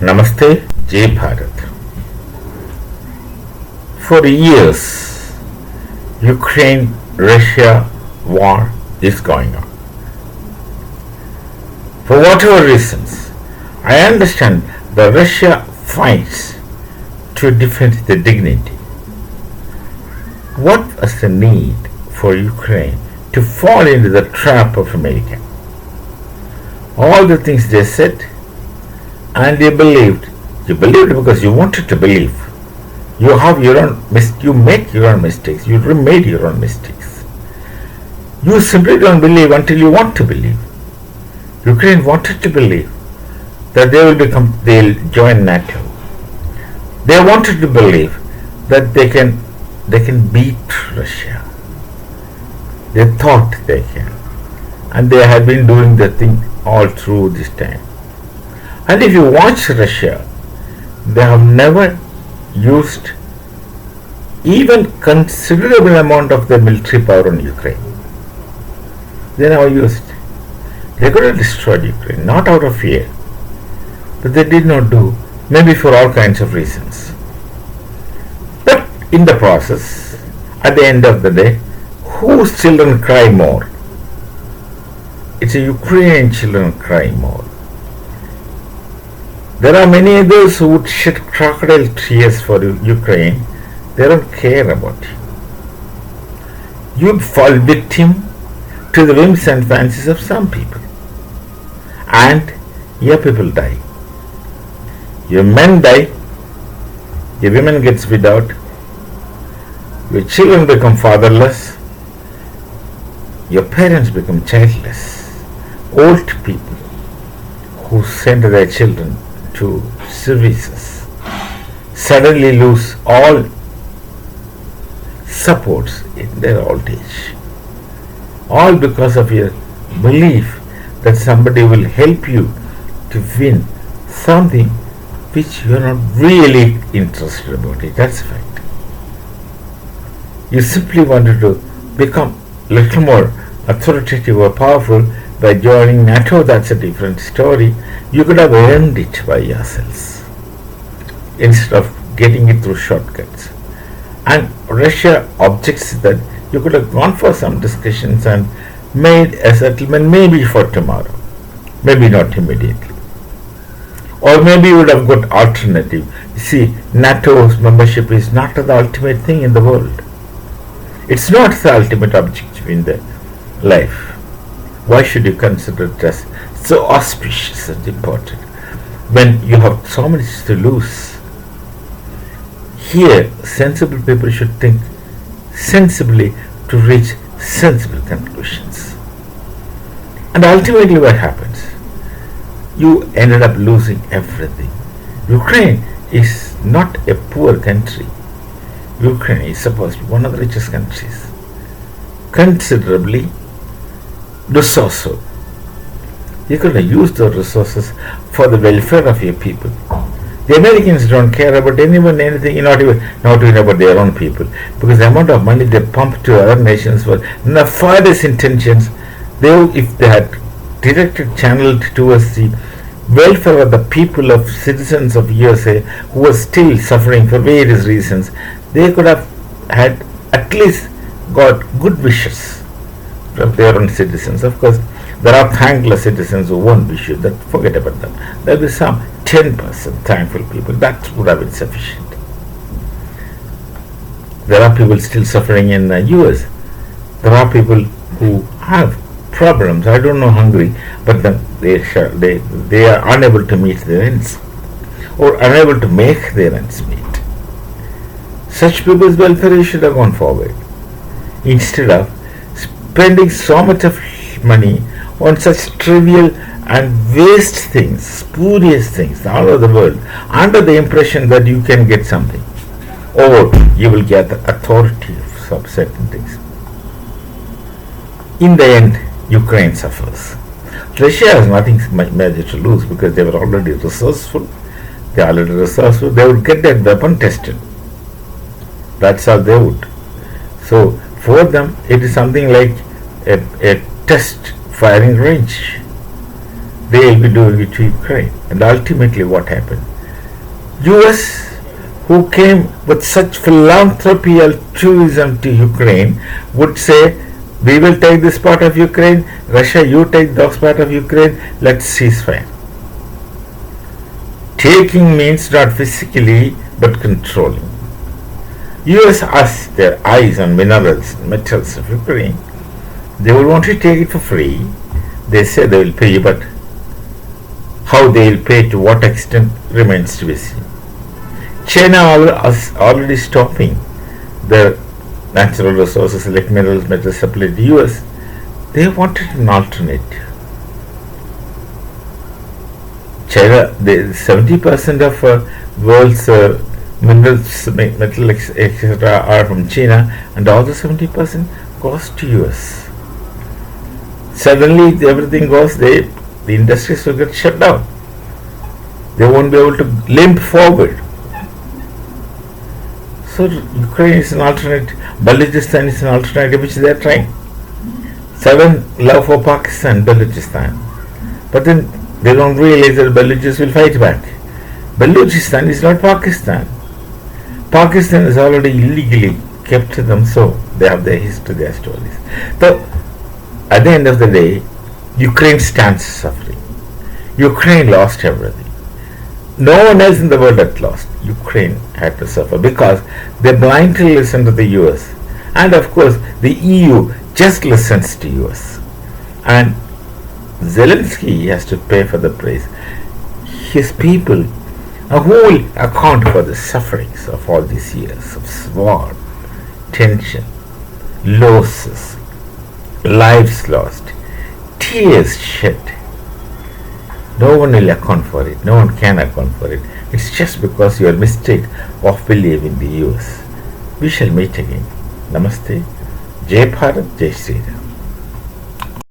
Namaste, Jai Bharat. For years, Ukraine-Russia war is going on. For whatever reasons, I understand that Russia fights to defend the dignity. What was the need for Ukraine to fall into the trap of America? All the things they said, and you believed because you wanted to believe. You have your own you make your own mistakes. You made your own mistakes. You simply don't believe until you want to believe. Ukraine wanted to believe that they'll join NATO. They wanted to believe that they can beat Russia. They thought they can, and they had been doing the thing all through this time. And if you watch Russia, they have never used even considerable amount of their military power on Ukraine. They never used. They could have destroyed Ukraine, not out of fear, but they did not do, maybe for all kinds of reasons. But in the process, at the end of the day, whose children cry more? It's a Ukrainian children cry more. There are many others who would shed crocodile tears for Ukraine. They don't care about you. You'd fall victim to the whims and fancies of some people. And your people die. Your men die. Your women gets widowed. Your children become fatherless. Your parents become childless. Old people who send their children to services suddenly lose all supports in their old age. All because of your belief that somebody will help you to win something which you are not really interested about it. That's a fact. You simply wanted to become a little more authoritative or powerful by joining NATO. That's a different story. You could have earned it by yourselves instead of getting it through shortcuts. And Russia objects that you could have gone for some discussions and made a settlement maybe for tomorrow, maybe not immediately. Or maybe you would have got alternative. You see, NATO's membership is not the ultimate thing in the world. It's not the ultimate objective in the life. Why should you consider it as so auspicious and important when you have so much to lose? Here, sensible people should think sensibly to reach sensible conclusions. And ultimately what happens? You ended up losing everything. Ukraine is not a poor country. Ukraine is supposed to be one of the richest countries. Considerably resourceful. You could have used those resources for the welfare of your people. The Americans don't care about anyone, anything, not even about their own people, because the amount of money they pump to other nations for nefarious intentions, if they had directed channeled towards the welfare of the people of citizens of USA who were still suffering for various reasons, they could have had at least got good wishes from their own citizens. Of course, there are thankless citizens who won't wish you that. Forget about them. There will be some 10% thankful people. That would have been sufficient. There are people still suffering in the US. There are people who have problems. I don't know Hungary, but they are unable to meet their ends or unable to make their ends meet. Such people's welfare should have gone forward instead of spending so much of money on such trivial and waste things, spurious things all over the world, under the impression that you can get something or you will get the authority of certain things. In the end, Ukraine suffers. Russia has nothing major to lose because they were already resourceful. They would get that weapon tested. That's how they would. So for them, it is something like a test firing range. They will be doing it to Ukraine. And ultimately what happened? US, who came with such philanthropy altruism to Ukraine, would say, we will take this part of Ukraine, Russia, you take those part of Ukraine, let's ceasefire. Taking means not physically but controlling. US has their eyes on minerals and metals of Ukraine. They will want to take it for free. They say they will pay, but how they will pay, to what extent, remains to be seen. China is already stopping their natural resources like minerals, metals supply to US. They wanted an alternative. China, 70% of world's minerals, metal, etc. are from China, and all the 70% goes to US. Suddenly, everything goes, the industries will get shut down. They won't be able to limp forward. So Ukraine is an alternative, Balochistan is an alternative which they are trying. Seven love for Pakistan, Balochistan. But then they don't realize that Balochis will fight back. Balochistan is not Pakistan. Pakistan has already illegally kept them, so they have their history, their stories. So at the end of the day, Ukraine stands suffering. Ukraine lost everything. No one else in the world had lost. Ukraine had to suffer because they blindly listened to the US. And of course, the EU just listens to US. And Zelensky has to pay for the price. His people, who will account for the sufferings of all these years of war, tension, losses, lives lost, tears shed. No one will account for it. No one can account for it. It's just because your mistake of believing the US. We shall meet again. Namaste. Jai Bharat, Jai Sri Ram.